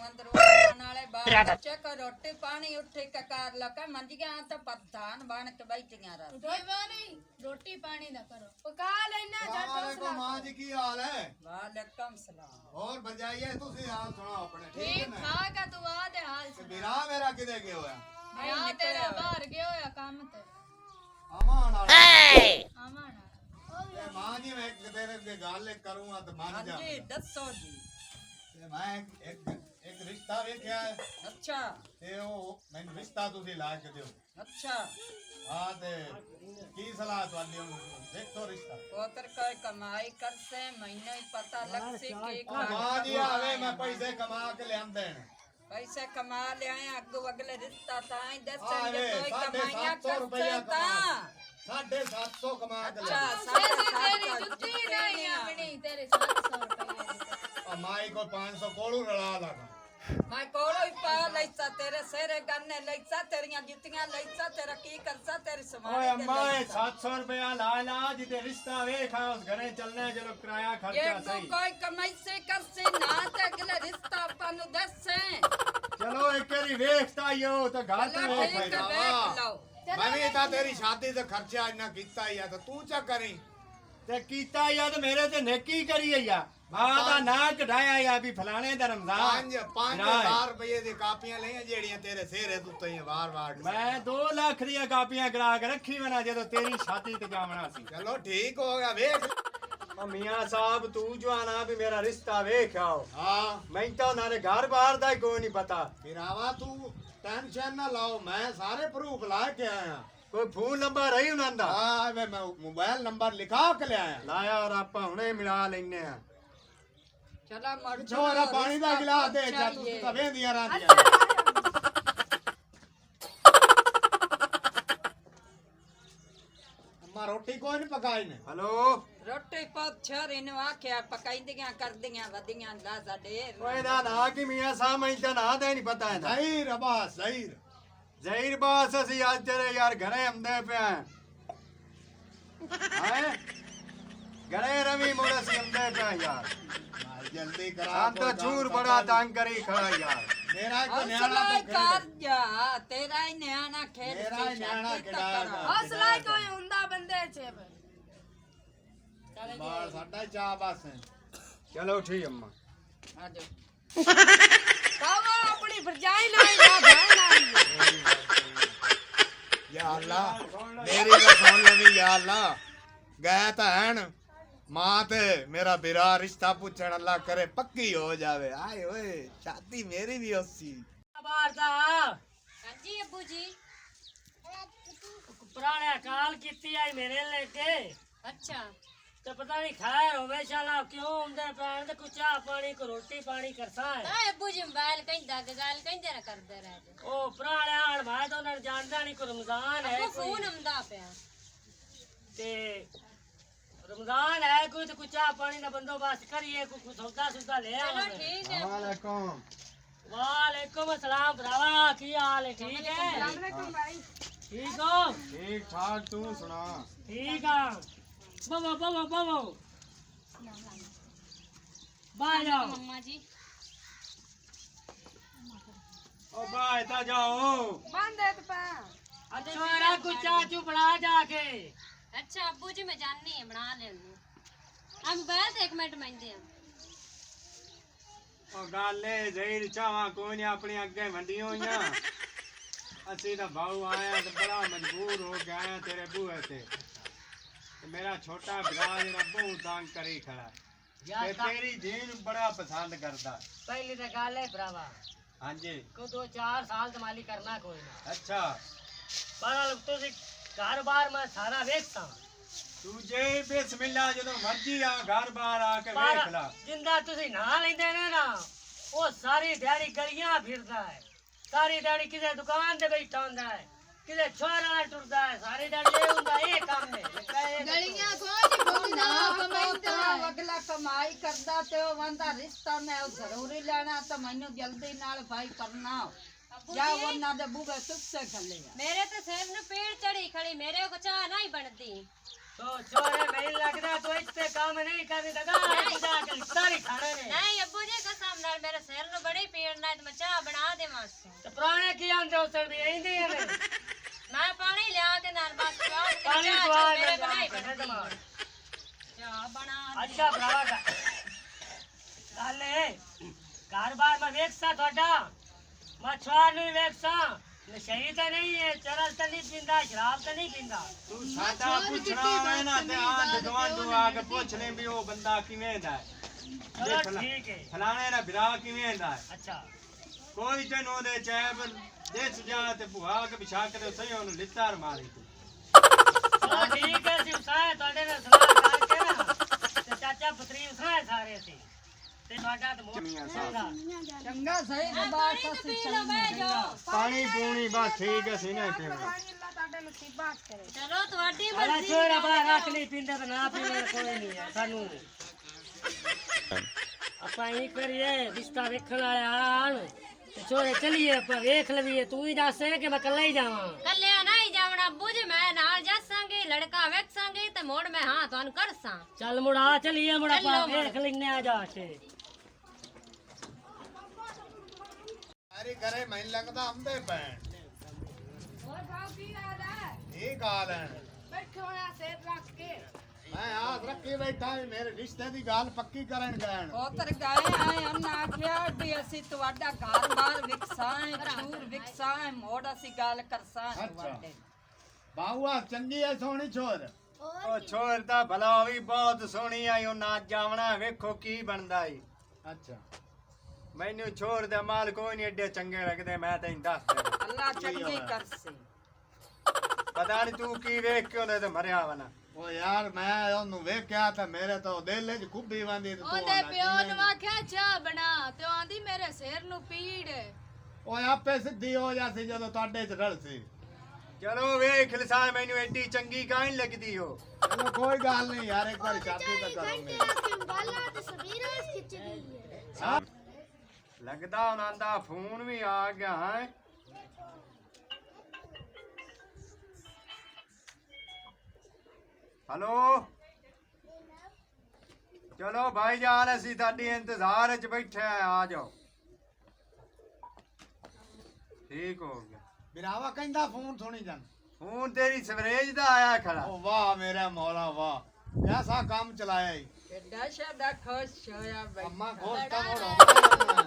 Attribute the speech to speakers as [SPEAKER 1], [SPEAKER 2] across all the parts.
[SPEAKER 1] अंदर वाले बाहर बच्चे को रोटी पानी उठे ककार लका मंज गया तो प्रधान बन के बैठियां रह
[SPEAKER 2] देवानी रोटी पानी दा करो पका लेना
[SPEAKER 3] वालेकुम मां जी की हाल है
[SPEAKER 1] वालेकुम सलाम
[SPEAKER 3] और बजाइए तुसी हाल सुनाओ अपने ठीक
[SPEAKER 2] ठीक
[SPEAKER 3] है ना
[SPEAKER 2] ठाक है तू आ दे हाल
[SPEAKER 3] ते बिरा मेरा किदे गयो है
[SPEAKER 2] मैं तेरा बाहर गयो है काम ते
[SPEAKER 3] अमान वाला
[SPEAKER 2] आमाना
[SPEAKER 3] ते मां जी मैं एक तेरे से गल करूंगा तो मान जा
[SPEAKER 1] जी दसो जी
[SPEAKER 3] ते मैं एक रिश्ता वेख्या है
[SPEAKER 1] अच्छा
[SPEAKER 3] ते ओ मैनू रिश्ता तुसी ला के दियो
[SPEAKER 1] अच्छा
[SPEAKER 3] हां ते की सलाह तुहाडी देखो रिश्ता
[SPEAKER 1] पोतर कोई कमाई करसे महीने ही पता लग से के
[SPEAKER 3] मां जी आवे मैं पैसे कमा के ले आंदे
[SPEAKER 1] पैसे कमा ले आए अगो अगले रिश्ता ताई दस
[SPEAKER 3] अरे,
[SPEAKER 1] कोई
[SPEAKER 3] 750
[SPEAKER 1] कमाइया
[SPEAKER 3] रुपया
[SPEAKER 1] करसे
[SPEAKER 3] कमा।
[SPEAKER 1] ता
[SPEAKER 3] 750 कमा के ले
[SPEAKER 1] अच्छा
[SPEAKER 3] आंदे।
[SPEAKER 2] तेरी जुत्ती नहीं अपनी तेरे 700 रुपए
[SPEAKER 3] और माई को 500 कोड़ू रला लगा
[SPEAKER 1] मैं कोड़ो ही पा लैसा तेरे सेरे गन्ने लैसा तेरियां जुतियां लैसा तेरा की करसा तेरी
[SPEAKER 4] ओए
[SPEAKER 1] समाने
[SPEAKER 4] अम्मा 700 रुपया ला ला जिते रिश्ता वेखा उस घरे चलने चलो किराया
[SPEAKER 1] ये
[SPEAKER 4] खर्चा
[SPEAKER 1] तू
[SPEAKER 4] सही
[SPEAKER 1] कोई कमाई से कर से ना ते अगले रिश्ता पानु दस से
[SPEAKER 4] चलो एक करी वेखता यो तो घाट
[SPEAKER 1] चलो
[SPEAKER 4] वेख
[SPEAKER 1] ठीक है
[SPEAKER 3] भाई,
[SPEAKER 1] देख लो
[SPEAKER 3] मैं भी था तेरी शादी से खर्चा इतना किता ही है तो तू चा करी
[SPEAKER 4] ते कीता या तो मेरे ते नेकी करी है या दा ना कढ़ाया या भी फलाने दा रमजान
[SPEAKER 3] 5,000 रुपये दी कापियां ले जेड़ियां तेरे सिरे तू तो वार वार
[SPEAKER 4] मैं 2 लाख दी कापियां करा के रखी वना जदों तेरी शादी ते जावना सी
[SPEAKER 3] चलो ठीक हो गया वेख
[SPEAKER 4] ओ मियां साहब तू जो आना भी मेरा रिश्ता वेख आओ
[SPEAKER 3] हाँ
[SPEAKER 4] मैं तो नारे घर बाहर दा ही कोई नहीं पता
[SPEAKER 3] फिरावा तू टेंशन ना लाओ मैं सारे प्रूफ ला के आया
[SPEAKER 4] कोई फोन नंबर रही उन्हां दा
[SPEAKER 3] हाँ मैं मोबाइल नंबर लिखा के ले आया
[SPEAKER 4] लाया और आपा हुणे मिला लेने आ
[SPEAKER 1] चला मर
[SPEAKER 3] छोरा पानी दा गिलास दे जा तू तो वेंदियां रहंदियां अम्मा रोटी कोई नहीं पकाई ने
[SPEAKER 4] हेलो
[SPEAKER 1] रोटी पत छर इन आख्या पकाइंदियां करदियां वदियां ला साडे
[SPEAKER 4] ओए ना ना कि मियां साहब मैं तो ना दे नहीं पता है ना
[SPEAKER 3] सही रबा सही
[SPEAKER 4] जहीर बास ਅਸੀਂ ਅੱਜ ਤੇਰੇ ਯਾਰ ਘਰੇ ਆਉਂਦੇ ਪਿਆ ਹੈ ਘਰੇ ਰਵੀ ਮੋੜ ਅਸੀਂ ਆਉਂਦੇ ਪਿਆ ਯਾਰ
[SPEAKER 3] जल्दी करा
[SPEAKER 4] ਆਪ ਤਾਂ ਝੂਰ ਬੜਾ ਤੰਗ ਕਰੀ ਖੜਾ ਯਾਰ
[SPEAKER 3] मेरा को न्याणा
[SPEAKER 1] हौसला
[SPEAKER 3] तो
[SPEAKER 1] कर जा तेरा ही न्याणा खेल
[SPEAKER 3] मेरा ही न्याणा खिलाएगा।
[SPEAKER 2] हौसला कोई हुंदा बंदे च
[SPEAKER 3] बाल साडा चा बस है
[SPEAKER 4] ਚਲੋ ਠੀਕ ਅੰਮਾ
[SPEAKER 1] आ जाओ
[SPEAKER 2] कावा अपनी भरजाई ना भाई
[SPEAKER 3] या अल्लाह मेरी तो सुन लवी या अल्लाह गया तो हैन मां ते मेरा बिरा रिश्ता पूछण अल्लाह करे पक्की हो जावे आए ओए शादी मेरी भी होसी
[SPEAKER 5] बाहर दा
[SPEAKER 2] हां अब्बू जी
[SPEAKER 5] पुराने काल कीती आई मेरे लेके
[SPEAKER 2] अच्छा
[SPEAKER 5] ते पता नहीं खैर होवे शाला क्यों उंदे पैन ते कुछ चाह पानी को रोटी पानी करसा है
[SPEAKER 2] हां अब्बू जी मोबाइल कहंदा गल कहंदे ना करदे रहते
[SPEAKER 5] ओ पुराने हाल मैं तो उन्हें जानदा नहीं को रमजान है
[SPEAKER 2] अब्बू
[SPEAKER 5] कोई
[SPEAKER 2] फोन हुंदा पिया
[SPEAKER 5] ते रमजान है कोई तो कुछ चाह पानी का बंदोबस्त करिए कुछ सौदा सुदा ले
[SPEAKER 2] चलो
[SPEAKER 5] आओ
[SPEAKER 2] ठीक है
[SPEAKER 4] वालेकुम
[SPEAKER 5] वालेकुम अस्सलाम भरावा की हाल है ठीक है
[SPEAKER 2] वालेकुम भाई
[SPEAKER 5] ठीक हो
[SPEAKER 4] ठीक ठाक तू सुना
[SPEAKER 5] ठीक है बाबा बाबा बाबा बाय जाओ
[SPEAKER 2] मम्मा जी
[SPEAKER 4] ओ बाय ता जाओ
[SPEAKER 2] बंद है तो पा
[SPEAKER 5] छोरा कुछ चाह चू बना जाके
[SPEAKER 2] अच्छा अब्बू जी मैं जाननी है बना ले हम मोबाइल ते 1 मिनट मंगदे हैं
[SPEAKER 4] ओ गाले जहीर चावा कोई नहीं अपनी अगे मंडी होइयां ਅਸੀਂ ਤਾਂ ਬਾਹੂ ਆਇਆ ਤੇ ਬੜਾ ਮਜਬੂਰ ਹੋ ਗਿਆ ਤੇਰੇ ਬੂਹੇ ਤੇ मेरा छोटा भरा जरा बहुत तंग करी खड़ा ते तेरी दीन बड़ा पसंद करदा
[SPEAKER 5] पहली तो गल है भरावा
[SPEAKER 4] हाँ जी
[SPEAKER 5] को 2-4 साल तमाली करना कोई ना
[SPEAKER 4] अच्छा
[SPEAKER 5] पर तुसी घर बार मैं सारा वेखता
[SPEAKER 4] तू जे बिस्मिल्लाह जदों मर्जी आ घर बाहर आके
[SPEAKER 5] पर
[SPEAKER 4] वेख ला
[SPEAKER 5] जिंदा तुसी ना लेंदे ने ना वो सारी दिहाड़ी गलियां फिरदा है सारी दिहाड़ी किसे दुकान ते बैठा हुंदा है किसे छोरा नाल टुरदा है सारी दिहाड़ी ये हुंदा ये काम ने
[SPEAKER 2] गलियां कोई घूमदा कमाईंदा
[SPEAKER 1] अगला कमाई करदा ते ओ वंदा रिश्ता मैं जरूरी लेना तो मैनू जल्दी नाल भाई करना या वरना दे बुगे तुझसे खले
[SPEAKER 2] मेरे तो सिर न पेड़ चढ़ी खड़ी मेरे को चाह नहीं बनती
[SPEAKER 5] तो छोरे नहीं लगदा तो इतने काम नहीं करने लगा बुझा के सारी खाने ने
[SPEAKER 2] नहीं अब्बू जी कसम ਜ਼ੁਕਾਮ ਨਾਲ ਮੇਰੇ ਸਿਰ ਨੂੰ ਬੜੀ ਪੀੜ ਨਾਲ ਤੇ ਮੈਂ ਚਾਹ ਬਣਾ ਦੇਵਾਂ
[SPEAKER 5] ਤੇ ਪੁਰਾਣੇ ਕੀ ਆਂਦੇ ਉਸਰ ਵੀ ਆਂਦੇ ਆ ਨੇ
[SPEAKER 2] ਮੈਂ ਪਾਣੀ ਲਿਆ ਕੇ ਨਾਲ ਬਸ ਪਿਆਉਣ ਕੇ
[SPEAKER 5] ਪਾਣੀ
[SPEAKER 2] ਚਾਹ
[SPEAKER 5] ਪਵਾ
[SPEAKER 2] ਮੇਰੇ
[SPEAKER 5] ਦੇ
[SPEAKER 2] ਬਣਾਈ ਬਣਦੀ ਚਾਹ ਬਣਾ
[SPEAKER 5] ਅੱਛਾ ਭਰਾਵਾ ਕਾਲੇ ਘਰ-ਬਾਰ ਮੈਂ ਵੇਖਸਾਂ ਤੁਹਾਡਾ ਮਛਵਾਰ ਨੂੰ ਵੇਖਸਾਂ ਨਸ਼ਈ ਤਾਂ ਨਹੀਂ ਹੈ ਚਰਸ ਤਾਂ ਨਹੀਂ ਪੀਂਦਾ ਸ਼ਰਾਬ ਤਾਂ ਨਹੀਂ ਪੀਂਦਾ
[SPEAKER 4] ਤੂੰ ਸਾਡਾ ਪੁੱਛਣਾ ਵੇ ਨਾ ਤੇ ਆਂਢ ਗੁਆਂਢ ਆ ਕੇ ਪੁੱਛ ਲੈ ਵੀ ਉਹ ਬੰਦਾ ਕਿਵੇਂ ਦਾ ਹੈ
[SPEAKER 5] ਚਲੋ ਠੀਕ ਹੈ
[SPEAKER 4] ਫਲਾਣੇ ਦਾ ਵਿਰਾਹ ਕਿਵੇਂ ਦਾ ਹੈ
[SPEAKER 5] ਅੱਛਾ
[SPEAKER 4] ਕੋਈ ਤੈਨੂੰ ਉਹਦੇ ਚੈਬ ਦੇ ਸੁਜਾ ਤੇ ਭੁਆ ਕੇ ਵਿਛਾ ਕੇ ਸਹੀ ਉਹਨੂੰ ਲਿੱਤਾਰ ਮਾਰੀ ਤੂੰ
[SPEAKER 5] ਚਲੋ ਠੀਕ ਹੈ ਜੀ ਉਸਾਏ ਤੁਹਾਡੇ ਨਾਲ ਸਲਾਹ ਕਰਕੇ ਨਾ ਤੇ ਚਾਚਾ ਪੁੱਤਰੀ ਉਸਾਏ ਸਾਰੇ ਅਸੀਂ ਤੇ ਤੁਹਾਡਾ ਤੇ
[SPEAKER 4] ਚੰਗੀਆਂ
[SPEAKER 5] ਮੋਹ
[SPEAKER 1] ਚੰਗਾ ਸਹੀ ਤੇ ਬਾਤ ਅਸੀਂ ਚੰਗਾ
[SPEAKER 4] ਪਾਣੀ ਪੂਣੀ ਬਸ ਠੀਕ ਹੈ ਸੀ ਨਾ ਪੀਣਾ
[SPEAKER 2] ਚਲੋ ਤੁਹਾਡੀ
[SPEAKER 5] ਅਲਾ
[SPEAKER 2] ਮਰਜ਼ੀ
[SPEAKER 5] ਛੋੜਾ ਬਾਹਰ ਰੱਖ ਲਈ ਪੀਂਦਾ ਤਾਂ ਨਾ ਪੀਣਾ ਕੋਈ ਨਹੀਂ ਹੈ ਸਾਨੂੰ ਆਪਾਂ ਇਹ ਕਰੀਏ ਰਿਸ਼ਤਾ ਵੇਖਣ ਵਾਲੇ ਆਣ ਤੇ ਛੋੜੇ ਚਲੀਏ ਆਪਾਂ ਵੇਖ ਲਈਏ ਤੂੰ ਹੀ ਦੱਸ ਕਿ ਮੈਂ ਇਕੱਲਾ ਹੀ ਜਾਵਾਂ
[SPEAKER 2] ਕੱਲਿਆ ਨਹੀਂ ਜਾਵਣਾ ਬੁੱਝ ਮੈਂ ਨਾਲ ਜਾਸਾਂਗੀ ਲੜਕਾ ਵੇਖਾਂਗੀ ਤੇ ਮੋੜ ਮੈਂ ਹਾਂ ਤੁਹਾਨੂੰ ਕਰਸਾਂ
[SPEAKER 5] ਚੱਲ ਮੁੜਾ ਚਲੀਏ ਮੁੜਾ ਆਪਾਂ ਵੇਖ ਲੈਨੇ ਆ ਜਾ ਕੇ
[SPEAKER 3] ਸਾਰੀ ਘਰੇ ਮੈਨੂੰ ਲੱਗਦਾ ਅੰਬੇ ਪੈਣ
[SPEAKER 1] ਹੋਰ ਬਾਪ ਕੀ ਹਾਲ ਹੈ
[SPEAKER 3] ਇਹ ਗਾਲ ਹੈ
[SPEAKER 1] ਬੈਠੋ ਆ ਸਿਰ ਰੱਖ ਕੇ
[SPEAKER 3] ਮੈਂ ਆਸ ਰੱਖੀ ਬੈਠਾ ਵੀ ਮੇਰੇ ਰਿਸ਼ਤੇ ਦੀ ਗੱਲ ਪੱਕੀ ਕਰਨ ਗਏ
[SPEAKER 1] ਉਤਰ ਗਏ ਆਏ ਉਹਨਾਂ ਆਖਿਆ ਵੀ ਅਸੀਂ ਤੁਹਾਡਾ ਘਰ-ਬਾਰ ਵਿਕਸਾਂ ਚੂਰ ਵਿਕਸਾਂ ਮੋੜ ਅਸੀਂ ਗੱਲ ਕਰਸਾਂ ਤੁਹਾਡੇ
[SPEAKER 3] ਬਾਹੂਆ ਚੰਗੀ ਐ ਸੋਹਣੀ ਛੋਰ
[SPEAKER 4] ਉਹ ਛੋਰ ਤਾਂ ਭਲਾ ਵੀ ਬਹੁਤ ਸੋਹਣੀ ਆਈ ਉਹ ਨਾ ਜਾਵਣਾ ਵੇਖੋ ਕੀ ਬਣਦਾ ਈ
[SPEAKER 3] ਅੱਛਾ
[SPEAKER 4] ਮੈਨੂੰ ਛੋਰ ਦਾ ਮਾਲ ਕੋਈ ਨਹੀਂ ਏਡੇ ਚੰਗੇ ਲੱਗਦੇ ਮੈਂ ਤੈਨੂੰ ਦੱਸ ਦਿੰਦਾ
[SPEAKER 1] ਅੱਲਾ ਚੰਗੀ ਕਰਸੇ
[SPEAKER 4] ਪਤਾ ਨਹੀਂ ਤੂੰ ਕੀ ਵੇਖ ਕੇ ਉਹਨੇ ਤੇ ਮਰਿਆ ਵਨਾ
[SPEAKER 3] ਉਹ ਯਾਰ ਮੈਂ ਉਹਨੂੰ ਵੇਖਿਆ ਤਾਂ ਮੇਰੇ ਤੋਂ ਦਿਲ 'ਚ ਖੁੱਬੀ ਵੰਦੀ ਤੇ
[SPEAKER 6] ਉਹਦੇ ਪਿਓ ਨੂੰ ਆਖਿਆ ਚਾਹ ਬਣਾ ਤੇ ਆਂਦੀ ਮੇਰੇ ਸਿਰ ਨੂੰ ਪੀੜ ਹੈ।
[SPEAKER 3] ਉਹ ਆਪੇ ਸਿੱਧੀ ਹੋ ਜਾਂਦੀ ਜਦੋਂ ਤੁਹਾਡੇ 'ਚ ਰਲ ਸੀ
[SPEAKER 4] ਚਲੋ ਵੇਖ ਲਸਾ ਮੈਨੂੰ ਐਡੀ ਚੰਗੀ ਕਾਹਨ ਲੱਗਦੀ ਹੋ
[SPEAKER 3] ਚਲੋ ਕੋਈ ਗੱਲ ਨਹੀਂ ਯਾਰ ਇੱਕ ਵਾਰ ਸ਼ਾਦੀ ਤਾਂ ਕਰੋ ਮੇਰੀ
[SPEAKER 6] ਬਾਲਾ ਤੇ ਸਵੀਰਾਂ ਖਿੱਚ ਗਈ ਹੈ।
[SPEAKER 4] ਲੱਗਦਾ ਉਹਨਾਂ ਦਾ ਫੋਨ ਵੀ ਆ ਗਿਆ ਹੈ हेलो चलो भाईजान असी ताड़ी इंतजार च बैठे हैं आ जाओ ठीक हो गया
[SPEAKER 3] ਬਿਰਾਵਾ ਕਹਿੰਦਾ ਫੋਨ ਸੁਣੀ ਜਾਂ
[SPEAKER 4] फोन तेरी सवरेज दा आया खड़ा
[SPEAKER 3] ਉਹ ਵਾਹ ਮੇਰਾ ਮੌਲਾ ਵਾਹ ਕੈਸਾ ਕੰਮ ਚਲਾਇਆ ਈ
[SPEAKER 1] ਕਿੱਡਾ ਸ਼ਾਦਾ ਖੁਸ਼ ਹੋਇਆ
[SPEAKER 3] ਅੰਮਾ
[SPEAKER 1] ਬੈਠਾ
[SPEAKER 3] ਖੋਸ ਤਾਂ ਹੋਣਾ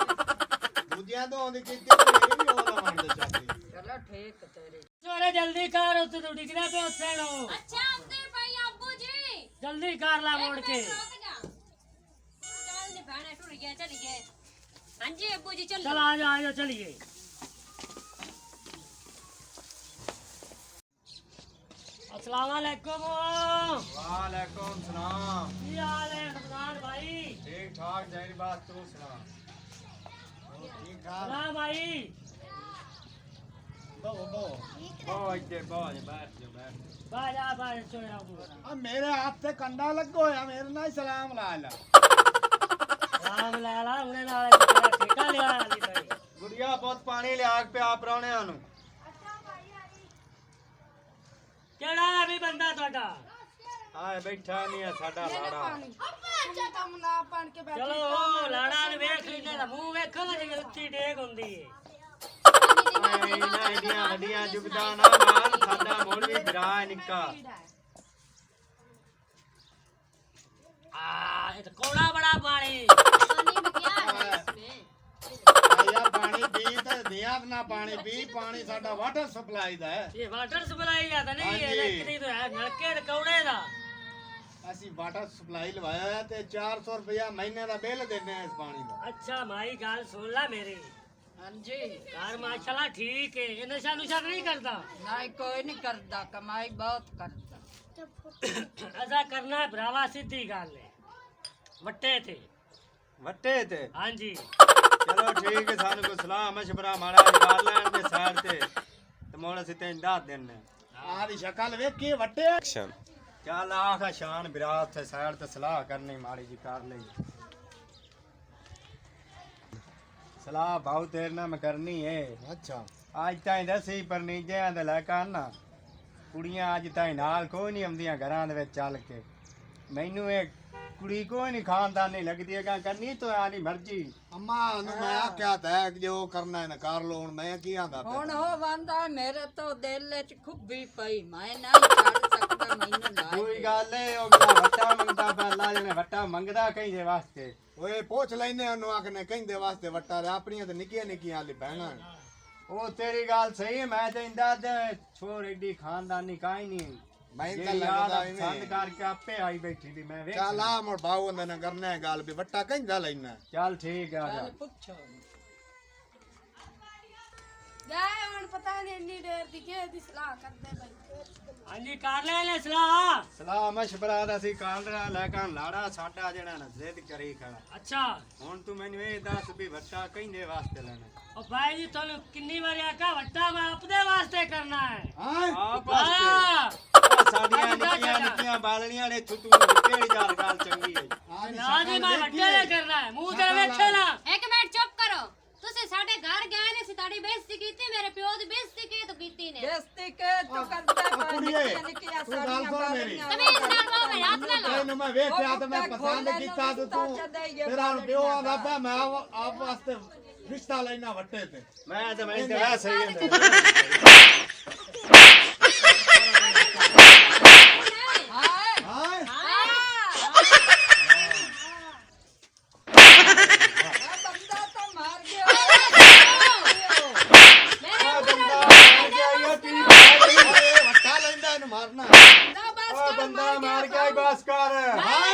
[SPEAKER 3] ਦੂਜਿਆਂ ਤੋਂ ਆਉਂਦੀ ਕੀਤੀ ਤੇ ਮੇਰੀ ਵੀ ਉਹ ਲਵਣ ਦੇ ਚਾਹਤੀ
[SPEAKER 1] ਚਲੋ ਠੀਕ ਤੇਰੀ
[SPEAKER 5] ਛੋੜੇ ਜਲਦੀ ਕਰ ਉੱਤੇ ਤੂੰ ਡਿੱਗਦਾ ਪਿਆ ਉੱਥੇ ਨੂੰ
[SPEAKER 2] ਅੱਛਾ ਆਉਂਦੇ ਪਈ ਅੱਬੂ ਜੀ
[SPEAKER 5] ਜਲਦੀ ਕਰ ਲੈ ਮੋੜ ਕੇ
[SPEAKER 2] ਰੁਕ ਜਾ ਚੱਲ ਨੀ ਭੈਣੇ ਟੁਰ ਗਿਆ ਚਲੀ ਗਏ ਹਾਂਜੀ ਅੱਬੂ ਜੀ
[SPEAKER 5] चल
[SPEAKER 2] ਚੱਲੋ
[SPEAKER 5] आ जाओ चलिए अस्सलाम वालेकुम
[SPEAKER 4] वालेकुम सलाम
[SPEAKER 5] की हाल है रमजान भाई
[SPEAKER 4] ठीक ठाक जारी बात तू सुना
[SPEAKER 3] ਠੀਕ ਠਾਕ
[SPEAKER 5] सलाम भाई
[SPEAKER 3] ਬੋ
[SPEAKER 4] बहुत इधर बहुत बैठ जाओ बैठ जाओ।
[SPEAKER 5] बाजा बाज छोड़ा पूरा
[SPEAKER 3] ਆ ਮੇਰੇ ਹੱਥ ਤੇ ਕੰਡਾ ਲੱਗੋ ਹੋਇਆ ਮੇਰੇ ਨਾਲ ਹੀ ਸਲਾਮ ਲਾ ਲੈ
[SPEAKER 5] राम लाला उन्हें नाल तेरा ठेका लिया अली भाई
[SPEAKER 4] गुड़िया बहुत पानी लिया के पिया पराउणिਆਂ ਨੂੰ
[SPEAKER 5] केड़ा है भी बंदा ਤੁਹਾਡਾ
[SPEAKER 4] ਆਏ ਬੈਠਾ ਨਹੀਂ ਹੈ ਸਾਡਾ ਲਾੜਾ
[SPEAKER 5] चलो ओ लाड़ा ने देख लीने दा मुंह देखो ना जिਵੇਂ ਉੱਚੀ ਡੇਗ ਹੁੰਦੀ ਏ
[SPEAKER 4] ਇਹਨਾਂ ਏਡੀਆਂ ਵੱਡੀਆਂ ਜੁਗਦਾ ਨਾ ਮਾਨ ਸਾਡਾ ਮੌਲਵੀ ਭਰਾ ਨਿੱਕਾ
[SPEAKER 5] आ ये तो कोड़ा बड़ा पानी
[SPEAKER 2] ਪਾਣੀ में क्या है इसमें
[SPEAKER 3] ਆਇਆ ਪਾਣੀ ਪੀ ਤੇ ਦਿਆ ਨਾ ਪਾਣੀ ਪੀ ਪਾਣੀ ਸਾਡਾ ਵਾਟਰ ਸਪਲਾਈ ਦਾ ਹੈ
[SPEAKER 5] ये वाटर सप्लाई का तो नहीं है
[SPEAKER 3] हाँ जी।
[SPEAKER 5] इलेक्ट्रिक तो है नलके ते कौड़े दा
[SPEAKER 3] ਅਸੀਂ ਵਾਟਰ ਸਪਲਾਈ ਲਵਾਇਆ ਹੋਇਆ ਤੇ 400 ਰੁਪਇਆ ਮਹੀਨੇ ਦਾ ਬਿੱਲ ਦਿੰਦੇ ਆ ਇਸ ਪਾਣੀ ਦਾ
[SPEAKER 5] अच्छा भाई गाल सुन ला मेरी
[SPEAKER 1] ਹਾਂਜੀ
[SPEAKER 5] यार माशाल्लाह ठीक है ये नशा नुशा नहीं करता
[SPEAKER 1] ਨਹੀਂ ਕੋਈ ਨਹੀਂ ਕਰਦਾ ਕਮਾਈ ਬਹੁਤ ਕਰਦਾ
[SPEAKER 5] ऐसा करना है भरावा सीधी गल है वट्टे थे
[SPEAKER 4] ਵੱਟੇ ਤੇ
[SPEAKER 5] हाँ जी
[SPEAKER 4] ਚਲੋ ਠੀਕ ਹੈ ਸਾਨੂੰ ਕੋਈ ਸਲਾਹ ਮਸ਼ਵਰਾ ਮਾੜਾ ਜਿਹਾ ਕਰ ਲੈਣ ਦੇ ਸਾਈਡ ਤੇ ਮੋੜ ਅਸੀਂ ਤੈਨੂੰ ਦੱਸ ਦਿੰਨੇ
[SPEAKER 3] ਆਹ ਦੀ ਸ਼ਕਲ ਵੇਖੀ ਵੱਟੇ
[SPEAKER 4] ਚੱਲ ਆਖਾ ਸ਼ਾਨ ਬਿਰਾਤ ਤੇ ਸਾਈਡ ਤੇ ਸਲਾਹ ਕਰਨੀ ਮਾੜੀ ਜੀ ਕਰ ਲਈ ਸਲਾਹ ਬਹੁਤ ਤੇਰੇ ਨਾਲ ਮੈਂ ਕਰਨੀ ਏ
[SPEAKER 3] ਅੱਛਾ
[SPEAKER 4] ਅੱਜ ਤਾਈਂ ਦੱਸੀ ਪਰਨੀਜਿਆਂ ਦੇ ਲੈ ਕੇ ਆਨਾ ਕੁੜੀਆਂ ਅੱਜ ਤਾਈਂ ਨਾਲ ਕੋਈ ਨਹੀਂ ਆਉਂਦੀਆਂ ਘਰਾਂ ਦੇ ਵਿੱਚ ਚੱਲ ਕੇ ਮੈਨੂੰ ਇਹ ਕੁੜੀ ਕੋਈ ਨਹੀਂ ਖਾਨਦਾਨੀ ਲੱਗਦੀ ਹੈ ਕਰਨੀ ਤਾਂ ਆਲੀ ਮਰਜ਼ੀ
[SPEAKER 3] ਅੰਮਾ ਨੂੰ ਮੈਂ ਆਖਿਆ ਤਾਂ ਕਿ ਜੋ ਕਰਨਾ ਹੈ ਕਰ ਲੋ ਹੁਣ ਮੈਂ ਕੀ ਆਂਦਾ
[SPEAKER 1] ਹੁਣ ਉਹ ਵੰਦਾ ਮੇਰੇ ਤੋਂ ਦਿਲ 'ਚ ਖੁੱਬੀ ਪਈ ਮੈਂ ਨਾ ਛੱਡ ਸਕਦਾ ਮੈਨੂੰ ਨਾ
[SPEAKER 4] ਕੋਈ ਗੱਲ ਏ ਉਹ ਜਿਹੜਾ ਵੱਟਾ ਮੰਗਦਾ ਪਹਿਲਾਂ ਜਿਹਨੇ ਵੱਟਾ ਮੰਗਦਾ ਕਹਿੰਦੇ ਵਾਸਤੇ
[SPEAKER 3] ਓਏ ਪੁੱਛ ਲੈਨੇ ਉਹਨੂੰ ਆਖਨੇ ਕਹਿੰਦੇ ਵਾਸਤੇ ਵੱਟਾ ਦੇ ਆਪਣੀਆਂ ਤੇ ਨਿੱਕੀਆਂ ਨਿੱਕੀਆਂ ਵਾਲੀ ਬਹਿਣਾ
[SPEAKER 4] ਉਹ ਤੇਰੀ ਗੱਲ ਸਹੀ ਹੈ ਮੈਂ ਤੇ ਇੰਦਾ ਤੇ ਛੋਰ ਏਡੀ ਖਾਨਦਾਨੀ ਕਾਈ ਨਹੀਂ
[SPEAKER 3] ਮੈਂ ਤਾਂ
[SPEAKER 4] ਜਿਹੜੀ
[SPEAKER 3] ਲੱਗਦਾ
[SPEAKER 4] ਆਹ ਸੰਦ ਕਰਕੇ ਆਪੇ ਆਈ ਬੈਠੀ ਦੀ ਮੈਂ ਵੇਖ
[SPEAKER 3] ਚੱਲ ਆ ਮੋੜ ਬਾਉ ਉਹਦੇ ਨਾਲ ਕਰਨਾ ਹੈ ਗੱਲ ਵੀ ਵੱਟਾ ਕਹਿੰਦਾ ਲੈਣਾ
[SPEAKER 4] ਚੱਲ ਠੀਕ ਆ ਜਾ
[SPEAKER 1] ਚੱਲ ਪੁੱਛੋ
[SPEAKER 6] ਗਏ ਹੁਣ ਪਤਾ ਨਹੀਂ ਇੰਨੀ ਦੇਰ ਦੀ ਕਿਸੇ ਦੀ ਸਲਾਹ ਕਰਦੇ ਪਏ
[SPEAKER 5] ਹਾਂਜੀ ਕਰ ਲੈ ਸਲਾਹ।
[SPEAKER 4] ਸਲਾਹ ਮਸ਼ਵਰਾ ਦਾ ਸੀ ਕਾਂਦਰਾ ਲੈ ਕੇ ਲਾੜਾ ਸਾਡਾ ਜਿਹੜਾ ਨਾ ਜ਼ਿੱਦ ਕਰੀ ਖੜਾ
[SPEAKER 5] ਅੱਛਾ
[SPEAKER 4] ਹੁਣ ਤੂੰ ਮੈਨੂੰ ਇਹ ਦੱਸ ਵੀ ਵੱਟਾ ਕਹਿੰਦੇ ਵਾਸਤੇ ਲੈਣਾ
[SPEAKER 5] ਉਹ ਭਾਈ ਜੀ ਤੁਹਾਨੂੰ ਕਿੰਨੀ ਵਾਰੀ ਆਖਿਆ ਵੱਟਾ ਮੈਂ ਆਪਦੇ ਵਾਸਤੇ ਕਰਨਾ ਹੈ
[SPEAKER 4] ਆਪ
[SPEAKER 5] ਹਾਂ
[SPEAKER 4] ਵਾਸਤੇ ਸਾਡੀਆਂ ਨਿੱਕੀਆਂ ਨਿੱਕੀਆਂ ਬਾਲਣੀਆਂ ਨੇ ਤੂੰ ਕਿਹੜੀ ਗੱਲ ਚੰਗੀ ਹੈ
[SPEAKER 5] ਨਾ ਜੀ ਮੈਂ ਵੱਟੇ ਲੈ ਕਰਨਾ ਹੈ ਮੂੰਹ ਤੇ ਵੇਖੇ ਨਾ।
[SPEAKER 2] ਇੱਕ ਮਿੰਟ ਚੁੱਪ ਕਰੋ ਤੁਸੀਂ ਸਾਡੇ ਘਰ ਗਏ ਨੇ ਸੀ ਤੁਹਾਡੀ ਬੇਇੱਜ਼ਤੀ ਕੀਤੀ ਮੇਰੇ ਪਿਓ ਦੀ ਬੇਇੱਜ਼ਤੀ ਕੀਤੀ ਨੇ
[SPEAKER 1] ਬੇਇੱਜ਼ਤੀ ਕੇ ਤੂੰ ਕਰਦਾ ਪਾ
[SPEAKER 3] ਕੁੜੀਏ,
[SPEAKER 1] ਨਿੱਕੀਆਂ
[SPEAKER 3] ਤੂੰ ਗੱਲ
[SPEAKER 1] ਸਾੜੀਆਂ
[SPEAKER 3] ਸੁਣ ਮੇਰੀ।
[SPEAKER 2] ਤਮੀਜ਼ ਨਾਲ ਬੋਲ ਮੇਰੇ ਹੱਥ ਨਾ ਲਾਓ
[SPEAKER 3] ਤੈਨੂੰ ਮੈਂ ਵੇਖਿਆ ਤੇ ਮੈਂ ਪਸੰਦ ਕੀਤਾ ਤੇ ਤੂੰ ਤੇਰਾ ਹੁਣ ਪਿਓ ਆਂਦਾ ਪਿਆ ਮੈਂ ਆਪ ਵਾਸਤੇ ਰਿਸ਼ਤਾ ਲੈਣਾ ਵੱਟੇ ਤੇ
[SPEAKER 4] ਮੈਂ ਤੇ ਮੈਂ ਤੇ ਵੈਸੇ ਹੀ ਹੁੰਦਾ
[SPEAKER 1] ਹਾਏ
[SPEAKER 3] ਹਾਂ
[SPEAKER 1] ਆ ਬੰਦਾ ਤਾਂ ਮਾਰ ਗਿਆ
[SPEAKER 3] ਓਏ ਵੱਟਾ ਲੈਂਦਾ ਇਹਨੂੰ ਮਾਰਨਾ
[SPEAKER 6] ਨਾ ਬਸ
[SPEAKER 4] ਉਹ
[SPEAKER 6] ਕਰ
[SPEAKER 4] ਬੰਦਾ ਮਾਰ ਕੇ ਆਈ ਬਸ ਕਰ
[SPEAKER 3] ਹਾਂ